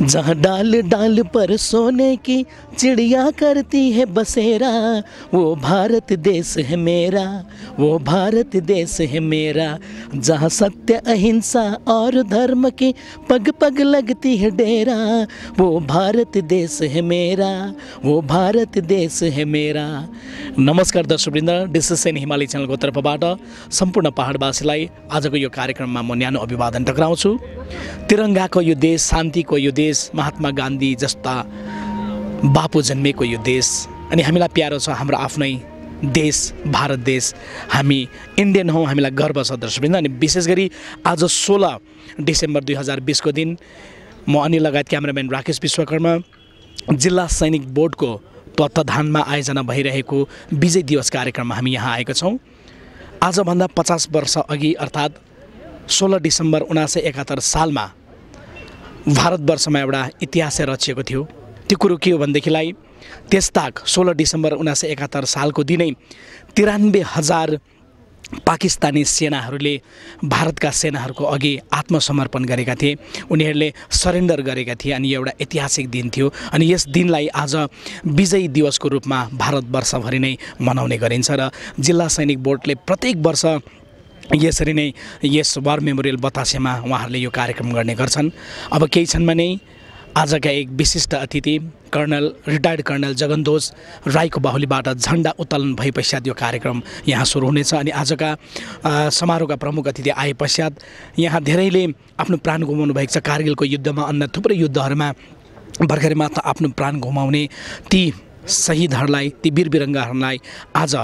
जहाँ डाल डाल पर सोने की चिड़िया करती है बसेरा, वो भारत देश है मेरा, वो भारत देश है मेरा। जहाँ सत्य अहिंसा और धर्म की पग पग लगती है डेरा, वो भारत देश है मेरा, वो भारत देश है मेरा। नमस्कार दर्शकवृन्द, डिसिसन हिमाली च्यानलको तर्फबाट सम्पूर्ण पहाडवासीलाई आजको यो कार्यक्रममा म न्यानो अभिवादन टक्राउँछु। तिरङ्गाको यो देश, शान्तिको यो देश, महात्मा गान्धी जस्ता बापु जन्मेको यो देश, अनि हामीलाई प्यारो छ हाम्रो आफ्नै देश भारत देश। हामी इन्डियन हौँ, हामीलाई गर्व छ दर्शकवृन्द। अनि विशेष गरी आज 16 डिसेम्बर 2020 को दिन म अनि लगायत क्यामेराम्यान राकेश विश्वकर्मा जिल्ला सैनिक बोर्डको तत्वावधानमा आयोजना भइरहेको विजय दिवस कार्यक्रममा हामी यहाँ आएका छौँ। आजभन्दा 50 वर्ष अघि अर्थात् 16 डिसेम्बर 1971 सालमा भारतवर्षमा एउटा इतिहास रचिएको थियो। त्यो कुरो के हो भनेदेखिलाई त्यसताक 16 डिसेम्बर 1971 सालको दिनै 93,000 पाकिस्तानी सेनाहरूले भारतका सेनाहरूको अघि आत्मसमर्पण गरेका थिए, उनीहरूले सरेन्डर गरेका थिए। अनि एउटा ऐतिहासिक दिन थियो। अनि यस दिनलाई आज विजय दिवसको रूपमा भारतवर्षभरि नै मनाउने गरिन्छ र जिल्ला सैनिक बोर्डले प्रत्येक वर्ष यसरी नै यस वार मेमोरियल बतासेमा उहाँहरूले यो कार्यक्रम गर्ने गर्छन्। अब केही क्षणमा नै आजका एक विशिष्ट अतिथि रिटायर्ड कर्नल जगनध्वज राईको बाहुलीबाट झण्डा उत्तोलन भए पश्चात यो कार्यक्रम यहाँ सुरु हुनेछ। अनि आजका समारोहका प्रमुख अतिथि आए पश्चात यहाँ धेरैले आफ्नो प्राण गुमाउनु भएको छ कारगिलको युद्धमा, अन्य थुप्रै युद्धहरूमा भर्खरै मात्र आफ्नो प्राण गुमाउने ती शहीदहरूलाई, ती वीरविरङ्गाहरूलाई आज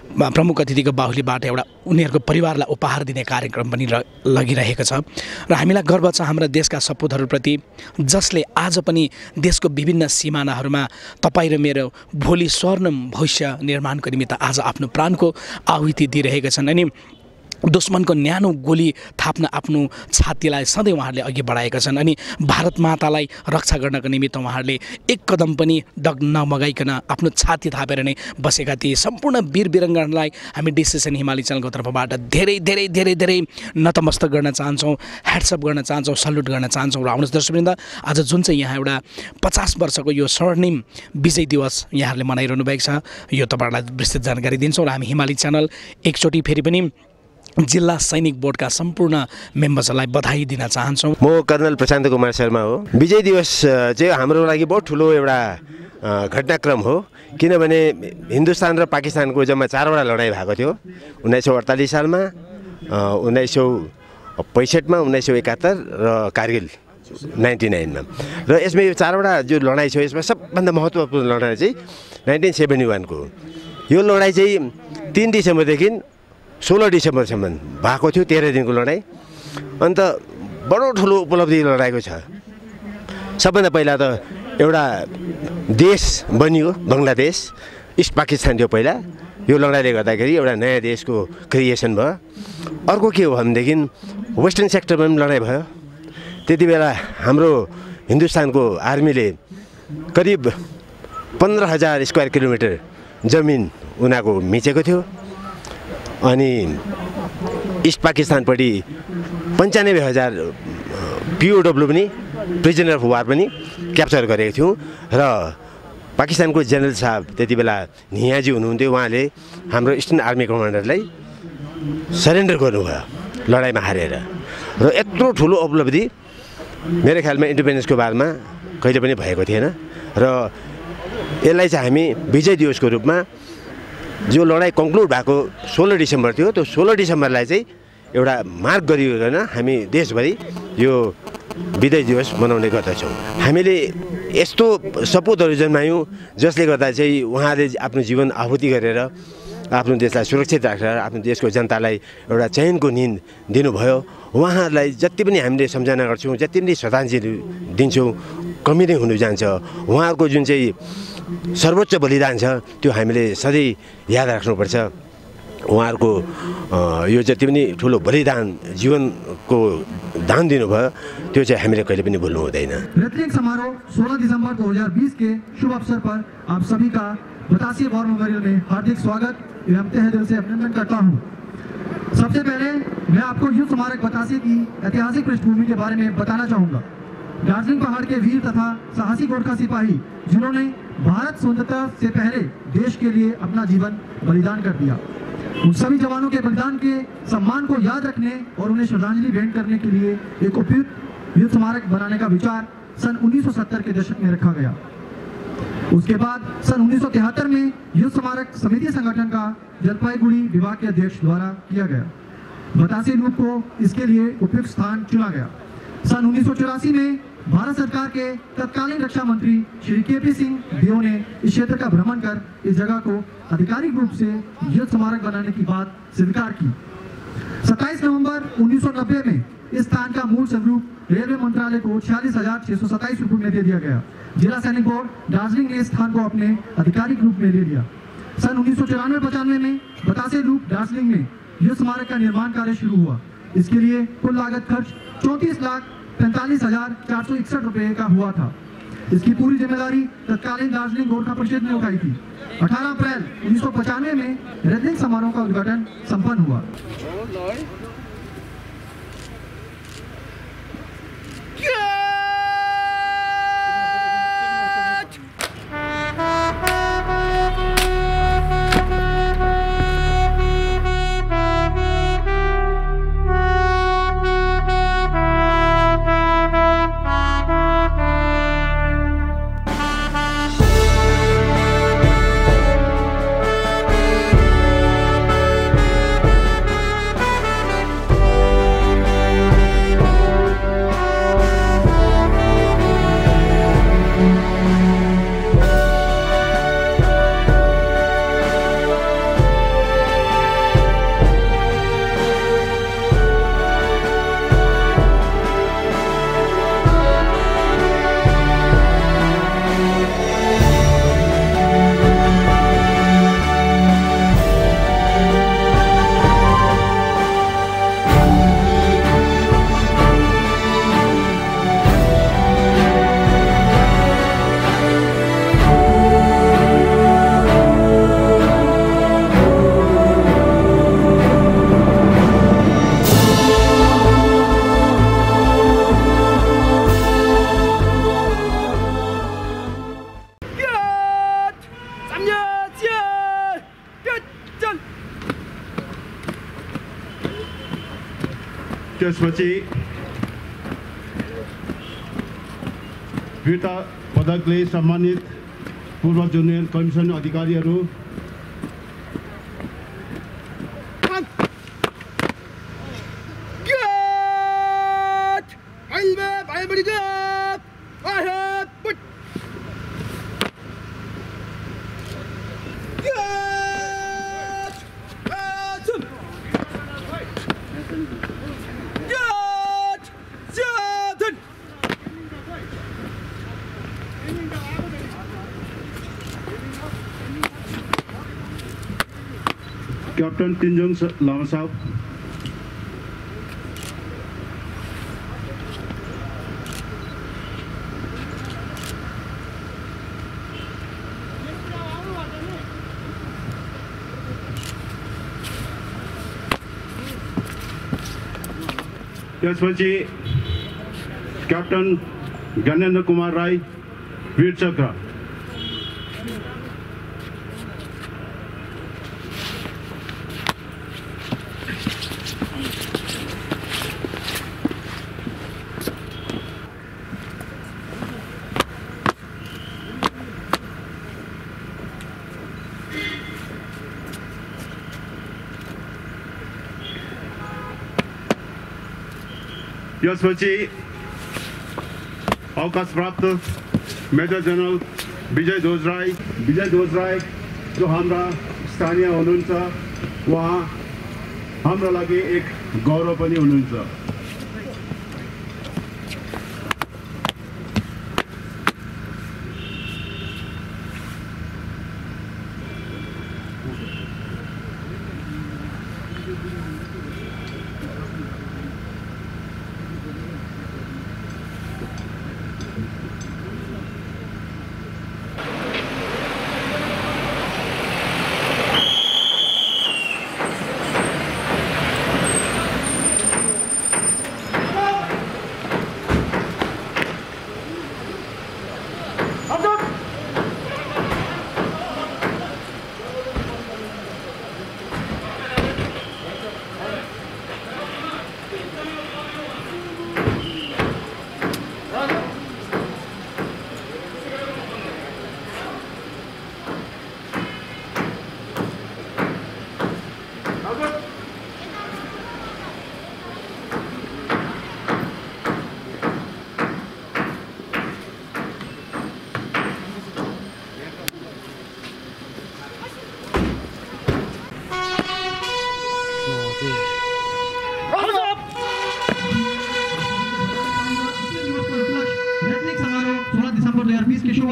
प्रमुख अतिथिको बाहुलीबाट एउटा उनीहरूको परिवारलाई उपहार दिने कार्यक्रम पनि लगिरहेको छ। र हामीलाई गर्व छ हाम्रा देशका सपुतहरूप्रति, जसले आज पनि देशको विभिन्न सिमानाहरूमा तपाईँ र मेरो भोलि स्वर्णिम भविष्य निर्माणको निमित्त आज आफ्नो प्राणको आहुति दिइरहेका छन्। अनि दुश्मनको न्यानो गोली थाप्न आफ्नो छातीलाई सधैँ उहाँहरूले अघि बढाएका छन्। अनि भारत मातालाई रक्षा गर्नको निमित्त उहाँहरूले एक कदम पनि डग नमगाइकन आफ्नो छाती थापेर नै बसेका थिए। सम्पूर्ण वीरविरङ्गाहरूलाई हामी डिसिसन हिमाली च्यानलको तर्फबाट धेरै धेरै धेरै धेरै नतमस्तक गर्न चाहन्छौँ, ह्याट्सअप गर्न चाहन्छौँ, सल्युट गर्न चाहन्छौँ। र आउनुहोस् दर्शकवृन्द, आज जुन चाहिँ यहाँ एउटा 50 वर्षको यो स्वर्णिम विजय दिवस यहाँहरूले मनाइरहनु भएको छ, यो तपाईँहरूलाई विस्तृत जानकारी दिन्छौँ। र हामी हिमाली च्यानल एकचोटि फेरि पनि जिल्ला सैनिक बोर्डका सम्पूर्ण मेम्बर्सहरूलाई बधाई दिन चाहन्छौँ। म कर्नल प्रशान्त कुमार शर्मा हो। विजय दिवस चाहिँ हाम्रो लागि बहुत ठुलो एउटा घटनाक्रम हो, किनभने हिन्दुस्तान र पाकिस्तानको जम्मा 4वटा लडाइँ भएको थियो। 1948 सालमा, 1965 मा, 1971 र कारगिल 99 मा। र यसमा यो 4वटा जो लडाइँ छ, यसमा सबभन्दा महत्त्वपूर्ण लडाइँ चाहिँ 1971 को। यो लडाइँ चाहिँ 3 डिसेम्बरदेखि 16 डिसेम्बरसम्म भएको थियो, 13 दिनको लडाइँ। अन्त बडो ठुलो उपलब्धि लडाइँको छ। सबभन्दा पहिला त एउटा देश बनियो, बङ्गलादेश। इस्ट पाकिस्तान थियो पहिला। यो लडाइँले गर्दाखेरि एउटा नयाँ देशको क्रिएसन भयो। अर्को के हो भनेदेखि वेस्टर्न सेक्टरमा पनि लडाइँ भयो। त्यति बेला हाम्रो हिन्दुस्तानको आर्मीले करिब 15,000 स्क्वायर किलोमिटर जमिन उनीहरूको मिचेको थियो। अनि इस्ट पाकिस्तानपट्टि 95,000 POW पनि, प्रिजनर अफ वार पनि क्याप्चर गरेको थियौँ। र पाकिस्तानको जनरल साहब त्यति बेला नियाजी हुनुहुन्थ्यो, उहाँले हाम्रो इस्टर्न आर्मी कमान्डरलाई सरेन्डर गर्नुभयो लडाइँमा हारेर। र यत्रो ठुलो उपलब्धि मेरो ख्यालमा इन्डिपेन्डेन्सको बारेमा कहिले पनि भएको थिएन। र यसलाई चाहिँ हामी विजय दिवसको रूपमा, जो लडाइँ कन्क्लुड भएको 16 डिसेम्बर थियो, त्यो 16 डिसेम्बरलाई चाहिँ एउटा मार्क गरिकन हामी देशभरि यो विजय दिवस मनाउने गर्दछौँ। हामीले यस्तो सपुतहरू जन्मायौँ जसले गर्दा चाहिँ उहाँले आफ्नो जीवन आहुति गरेर आफ्नो देशलाई सुरक्षित राखेर आफ्नो देशको जनतालाई एउटा चयनको निन्द दिनुभयो। उहाँहरूलाई जति पनि हामीले सम्झना गर्छौँ, जति पनि श्रद्धाञ्जली दिन्छौँ, कमी नै हुनु जान्छ। उहाँहरूको जुन चाहिँ सर्वोच्च बलिदान छ, त्यो हामीले सधैँ याद राख्नुपर्छ। उहाँहरूको यो जति पनि ठुलो बलिदान, जीवनको दान दिनुभयो, त्यो चाहिँ हामीले कहिले पनि भुल्नु हुँदैन। ऋत्विक समारोह 16 दिसंबर 2020 के शुभ अवसर पर आप सभी का बतासे वॉर मेमोरियल में हार्दिक स्वागत एवं तहे दिल से अभिनंदन करता हूँ। सबसे पहले मैं आपको युद्ध स्मारक बतासे की ऐतिहासिक पृष्ठभूमि के बारे में बताना चाहूँगा। दार्जिलिंग पहाड़ के वीर तथा साहसी गोरखा सिपाही जिन्होंने भारत स्वतंत्रता से पहले देश के लिए अपना जीवन बलिदान कर दिया। उन सभी जवानों के बलिदान के सम्मान को याद रखने और उन्हें श्रद्धांजलि भेंट करने के लिए एक उपयुक्त युद्ध स्मारक बनाने का विचार सन 1970 के दशक में रखा गया। उसके बाद सन 1973 में युद्ध स्मारक समिति संगठन का जलपाईगुड़ी विभाग के अध्यक्ष द्वारा किया गया। बतासे लूप को इसके लिए उपयुक्त स्थान चुना गया। सन 1984 में भारत सरकार के तत्कालीन रक्षा मंत्री श्री के.पी. सिंह देव ने इस क्षेत्र का भ्रमण कर इस जगह को आधिकारिक रूप से युद्ध स्मारक बनाने की बात स्वीकार की। 27 नवंबर 1990 में इस स्थान का मूल स्वरूप रेलवे मंत्रालय को 46,627 रुपये में दे दिया गया। जिला सैनिक बोर्ड दार्जिलिंग ने इस स्थान को अपने आधिकारिक रूप में ले लिया। सन 1994-95 में बतासे लूप दार्जिलिंग में युद्ध स्मारक का निर्माण कार्य शुरू हुआ। इसके लिए कुल लागत खर्च 34,45,461 रुपये का हुआ था। इसकी पूरी जिम्मेदारी तत्कालीन दार्जिलिंग गोरखा परिषद ने उठाई थी। 18 अप्रैल 1995 में रेजलिंग समारोह का उद्घाटन संपन्न हुआ। त्यसपछि वीरता पदकले सम्मानित पूर्व जुनियर कमिसन अधिकारीहरू कैप्टन तिन्जुङ लामा साहब, त्यसपछि कैप्टन ज्ञानेन्द्र कुमार राई वीर चक्र, त्यसपछि अवकाश प्राप्त मेजर जनरल विजय ध्वज राई जो हाम्रा स्थानीय हुनुहुन्छ, उहाँ हाम्रो लागि एक गौरव पनि हुनुहुन्छ।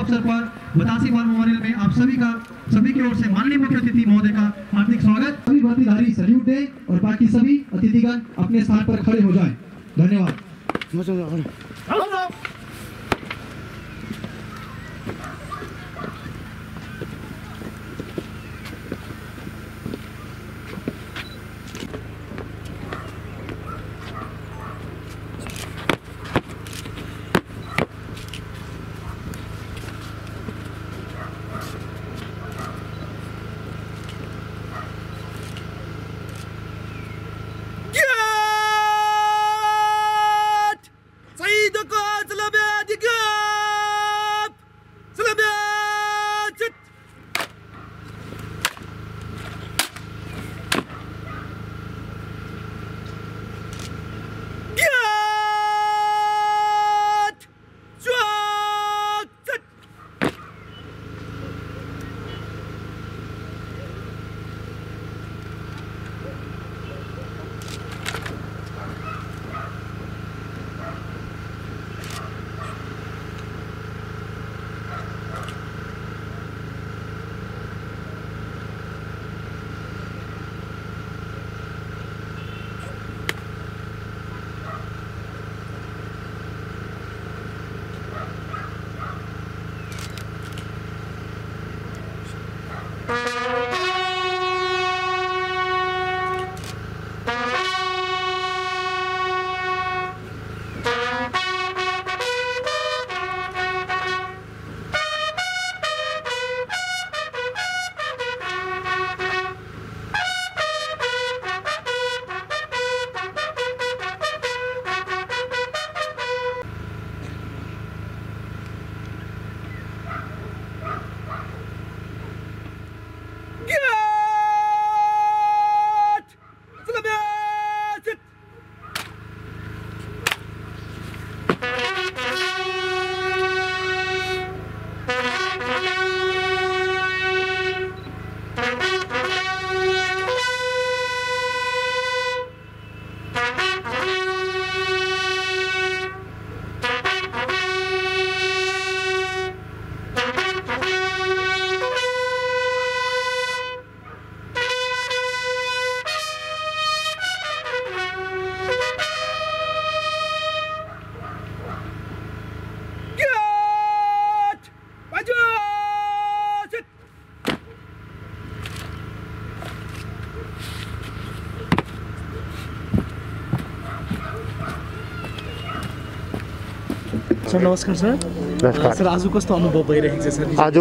अवसर पर बतासी वॉर मेमोरियल में आप सभी की ओर से माननीय मुख्य अतिथि महोदय का हार्दिक स्वागत। सभी वर्दीधारी सैल्यूट दें और बाकी सभी अतिथिगण अपने स्थान पर खड़े हो जाएं। धन्यवाद। सर नमस्कार सर। नमस्कार सर आज कस्तो अनुभव भइरहेको छ सर? आज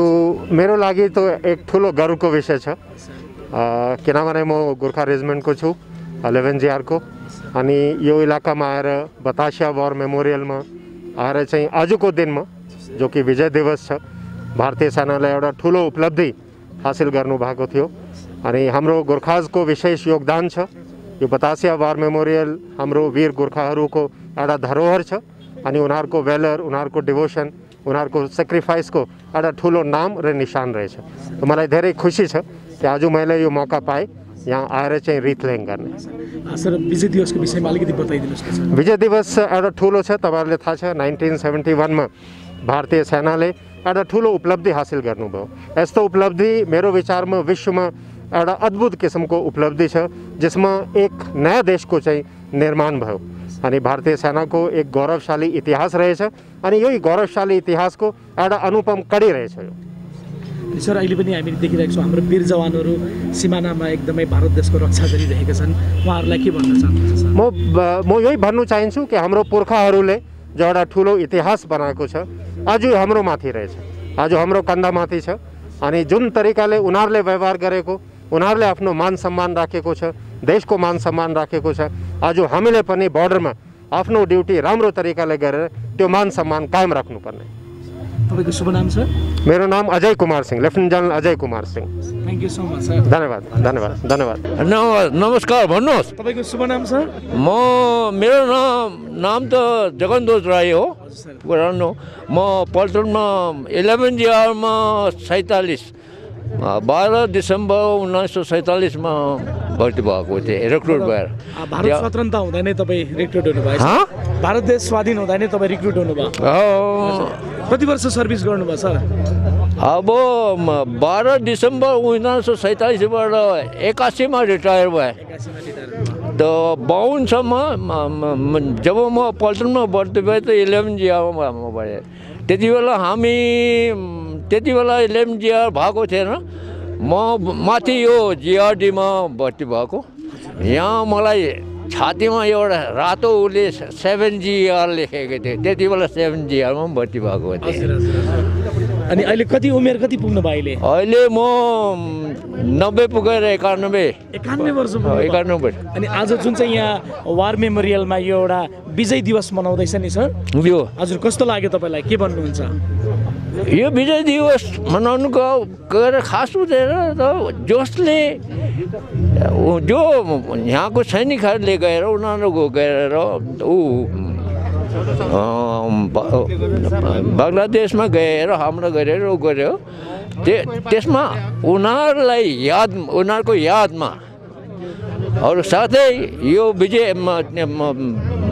मेरो लागि त एक ठुलो गर्वको विषय छ किनभने म गोर्खा रेजिमेन्टको छु 11 GR को अनि यो इलाकामा आएर बतासिया वॉर मेमोरियलमा आएर चाहिँ आजको दिनमा जो कि विजय दिवस छ भारतीय सेनाले एउटा ठुलो उपलब्धि हासिल गर्नु भएको थियो अनि हाम्रो गोर्खाजको विशेष योगदान छ। यो बतासिया वॉर मेमोरियल हाम्रो वीर गोर्खाहरूको एउटा धरोहर छ अनि उनीहरूको भेलर, उनीहरूको डिभोसन, उनीहरूको सेक्रिफाइसको एउटा ठुलो नाम र निशान रहेछ। त मलाई धेरै खुसी छ कि आज मैले यो मौका पाएँ यहाँ आएर चाहिँ रिथलेङ गर्ने। सर विजय दिवसको विषयमा अलिकति बताइदिनुहोस् न। विजय दिवस एउटा ठुलो छ, तपाईँहरूले थाहा छ 1971 मा भारतीय सेनाले एउटा ठुलो उपलब्धि हासिल गर्नुभयो। यस्तो उपलब्धि मेरो विचारमा विश्वमा एउटा अद्भुत किसिमको उपलब्धि छ जसमा एक नयाँ देशको चाहिँ निर्माण भयो अनि भारतीय सेनाको एक गौरवशाली इतिहास रहेछ अनि यही गौरवशाली इतिहासको एउटा अनुपम कडी रहेछ यो। सर अहिले पनि हामीले देखिरहेको छौँ हाम्रो वीर जवानहरू सिमानामा एकदमै भारत देशको रक्षा गरिरहेका छन्, उहाँहरूलाई के भन्न चाहनुहुन्छ सर? म यही भन्नु चाहन्छु कि हाम्रो पुर्खाहरूले जो एउटा ठुलो इतिहास बनाएको छ आज हाम्रो माथि रहेछ, आज हाम्रो कन्धामाथि छ अनि जुन तरिकाले उनीहरूले व्यवहार गरेको, उनीहरूले आफ्नो मान सम्मान राखेको छ, देशको मान सम्मान राखेको छ, आज हामीले पनि बर्डरमा आफ्नो ड्युटी राम्रो तरिकाले गरेर त्यो मान सम्मान कायम राख्नुपर्ने। तपाईँको शुभ नाम सर? मेरो नाम Ajay Kumar Singh, lieutenant general Ajay Kumar Singh. Thank you so much sir. धन्यवाद धन्यवाद धन्यवाद। नमस्कार, भन्नुहोस्। तपाईँको शुभ नाम सर? मेरो नाम त जगनदोज राई हो पुरानो। म पल्टनमा 11 GR मा 47 12 डिसेम्बर 1947 मा भर्ती भएको थिएँ, रिक्रुट भएर। भारत स्वतन्त्र हुँदा नै तपाईँ रिक्रुट हुनुभयो? भारत देश स्वाधीन हुँदा नै तपाईँ रिक्रुट हुनुभयो? कति वर्ष सर्भिस गर्नुभयो सर? अब 12 डिसेम्बर 1947बाट 81 में रिटायर भए। तो 52 जब म पल्टनमा भर्ती भएँ त 11 जिआरमा भएँ। त्यति बेला हामी 11 जिआर भएको थिएन। म माथि यो जिआरडीमा भर्ती भएको। यहाँ मलाई छातीमा एउटा रातो उसले 7 GR लेखेको थियो। त्यति बेला 7 GRमा भर्ती भएको थिएँ। अनि अहिले कति उमेर कति पुग्नु भयो अहिले? अहिले म 90 पुगेर 91 वर्ष पुग्नु। 91। अनि आज जुन चाहिँ यहाँ वार मेमोरियलमा यो एउटा विजय दिवस मनाउँदैछ नि सर, यो हजुर कस्तो लाग्यो तपाईँलाई? के भन्नुहुन्छ? यो विजय दिवस मनाउनुको गएर खास हुँदैन त। जसले जो यहाँको सैनिकहरूले गएर उनीहरूको गएर बङ्गलादेशमा गएर हमला गरेर गऱ्यो। त्यसमा उनीहरूलाई उनीहरूको यादमा अरू साथै यो विजय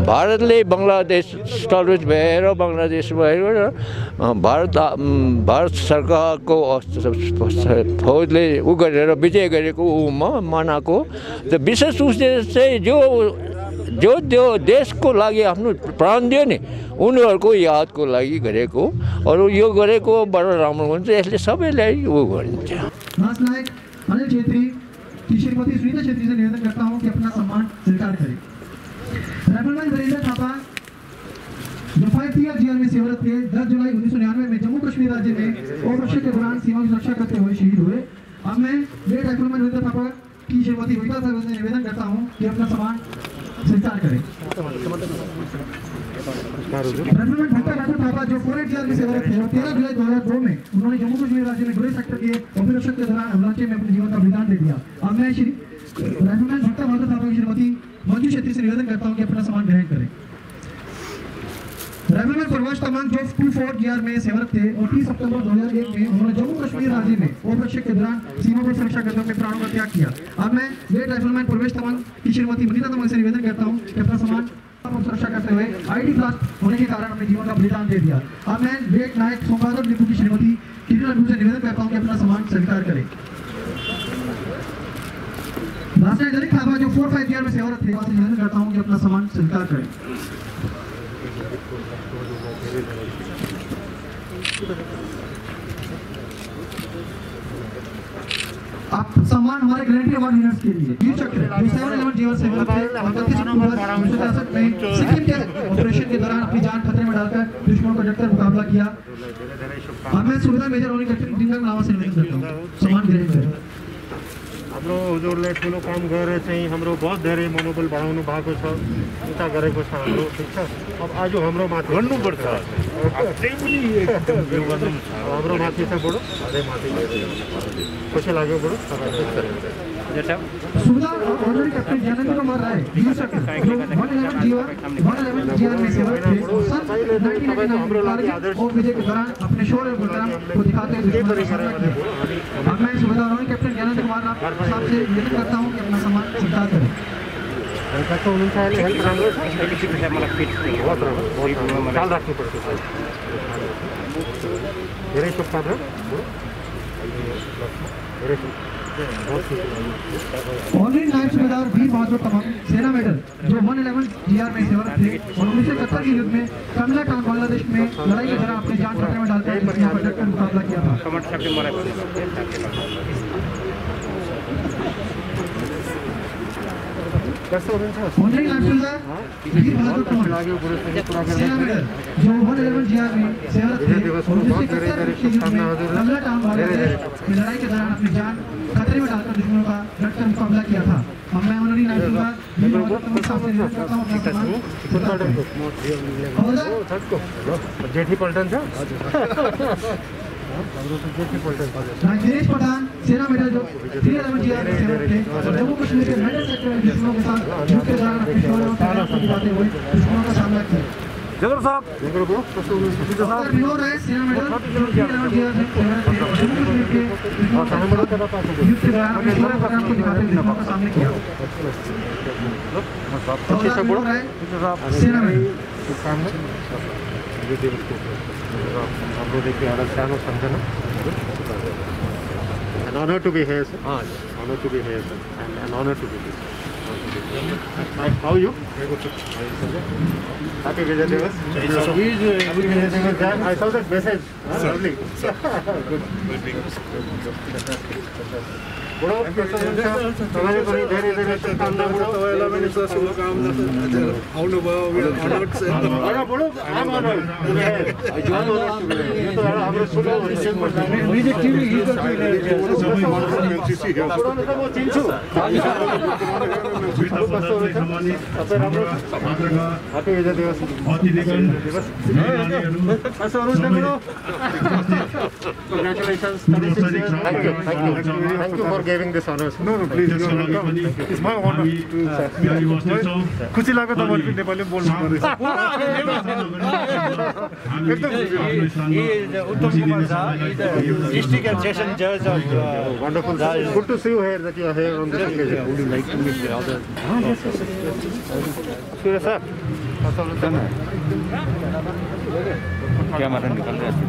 भारतले बङ्गलादेश स्टलवेज भएर बङ्गलादेश भएर भारत सरकारको फौजले गरेर विजय गरेको मनाएको। त विशेष उद्देश्य चाहिँ जो देशको लागि आफ्नो प्राण दियो नि उनीहरूको यादको लागि गरेको। अरू यो गरेको बडो राम्रो हुन्छ। यसले सबैलाई गरिन्छ। महानायक अनिल छेत्री की श्रीमती सुनीता छेत्री से निवेदन करता हूं कि अपना सम्मान स्वीकार करें। राइफलमैन वीरेंद्र थापा जो 5 ईयर जेल में सेवारत थे 10 जुलाई 1999 में जम्मू कश्मीर राज्य में ऑपरेशन के दौरान सीमा की सुरक्षा करते हुए शहीद हुए। अब मैं राइफलमैन वीरेंद्र थापा की श्रीमती रोहिता साहब से निवेदन करता हूं कि अपना सम्मान स्वीकार करें। राइफलमैन भट्टा थापा जो 4 जेल में सेवारत थे 13 जुलाई 2002 में उन्होंने जम्मू कश्मीर राज्य में गुरेज सेक्टर के ऑपरेशन के दौरान अरुणाचल में अपने जीवन का बलिदान दे दिया। अब मैं श्री राइफलमैन भट्टा थापा की श्रीमती मंजू छेत्री से निवेदन करता हूं कि अपना सम्मान ग्रहण करें। राइफलमैन प्रवास तमांग जो 24 GR में सेवारत थे और 30 सितंबर 2001 में उन्होंने जम्मू कश्मीर राज्य में ऑपरेशन के दौरान सीमा पर सुरक्षा करते हुए प्राणों का त्याग किया। अब मैं लेट राइफलमैन प्रवेश तमांग की श्रीमती मनीता तमांग से निवेदन करता हूं कि अपना सम्मान पर सुरक्षा करते हुए आईडी ब्लास्ट होने के कारण अपने जीवन का बलिदान दे दिया। अब मैं लेट नायक सोमवार लिपू की श्रीमती किरण लिपू से निवेदन करता हूं कि अपना सम्मान स्वीकार करें। दलित थापा जो 4-5 ईयर में सेवारत थे वहां से निवेदन करता हूं कि अपना सम्मान स्वीकार करें। आप सम्मान हमारे ग्रेनेडियर अवार्ड विनर्स के लिए वीर चक्र जो 7-11 जीवन सेवारत थे और 31 अक्टूबर 1963 में सिक्किम के ऑपरेशन के दौरान अपनी जान खतरे में डालकर दुश्मनों का डटकर मुकाबला किया। अब मैं सुविधा मेजर रोनी कैप्टन डिंगल नावा से निवेदन करता हूं सम्मान ग्रहण करें। हाम्रो हुजूरले ठुलो काम गरेर चाहिँ हाम्रो बहुत धेरै मनोबल बढाउनु भएको छ, चिन्ता गरेको छ हाम्रो। ठिक छ, अब आज हाम्रो माथि भन्नुपर्छ हाम्रो माथि छ बडो अझै माथि खुसी लाग्यो बडो। सुविधा ऑनरी कैप्टन ज्ञानेंद्र कुमार राय वीर चक्र जो 111 GR में सेवारत थे और सन 1999 और विजय के दौरान अपने शौर्य और पराक्रम को दिखाते हुए दुश्मन का सामना किया। अब मैं सुविधा ऑनरी कैप्टन ज्ञानेंद्र कुमार साहब से निवेदन करता हूं कि अपना सम्मान स्वीकार करें। कस्तो हुनुहुन्छ अहिले? हेल्थ राम्रो छ? मलाई फिट बहुत राम्रो ख्याल राख्नुपर्छ। धेरै शुभकामना। धेरै ऑनरी नायब सूबेदार वीर बहादुर तमांग सेना मेडल जो 111 GR में सेवारत थे और 1971 के युद्ध में कमला टाउन बांग्लादेश में लड़ाई के दौरान अपनी जान खतरे में डालकर दुश्मन पर डटकर मुकाबला किया था। ऑनरी नायब सूबेदार वीर बहादुर तमांग सेना मेडल जो 111 GR में सेवारत थे और 1971 के युद्ध में कमला टाउन बांग्लादेश में लड़ाई के दौरान अपनी जान खतरे में डालकर दुश्मनों का डटकर मुकाबला किया था। अब मैं ऑनरी नायब सूबेदार वीर बहादुर तमांग साहब से निवेदन करता हूं अपना सम्मान जेठी पल्टन छ गिरीश प्रधान सेना मेडल जो 311 GR में सेवारत थे और जम्मू कश्मीर के मेडल सेक्टर में दुश्मनों के साथ युद्ध के दौरान अपने शौर्य और पराक्रम को दिखाते हुए दुश्मनों का सामना किया। जगह साहब विनोद राय सेना मेडल जो 311 GR में सेवारत थे और जम्मू कश्मीर के दुश्मनों के साथ युद्ध के दौरान अपने शौर्य और पराक्रम को दिखाते हुए दुश्मनों का सामना किया। विनोद राय सेना मेडल यो दिवसको हाम्रो देखि एउटा सानो सम्झना An honor to be here, sir. Honor to be here, sir. And an honor to be here. How are you? Very good, sir. Happy Vijay Diwas. Happy Vijay Diwas. I saw that message. Lovely. Good. बुढो तपाईले पनि धेरै धेरै शुभकामना बुढो तपाईलाई पनि शुभकामना आउनु भयो बुढो आम honor हाम्रो सुनो म्युजिक टिभी हिजो म चिन्छु Happy Vijay Diwas. Congratulations. Thank you for giving this honor. No, please. It's my honor. खुसी लाग्यो तपाईहरु पनि नेपाली बोल्नु पर्छ Uttam Kumar Jha, district and session judge of Wonderful. Good to see you here, that you are here on this occasion. Would you like to meet the other? Surya sir. Camera निकल रहा है.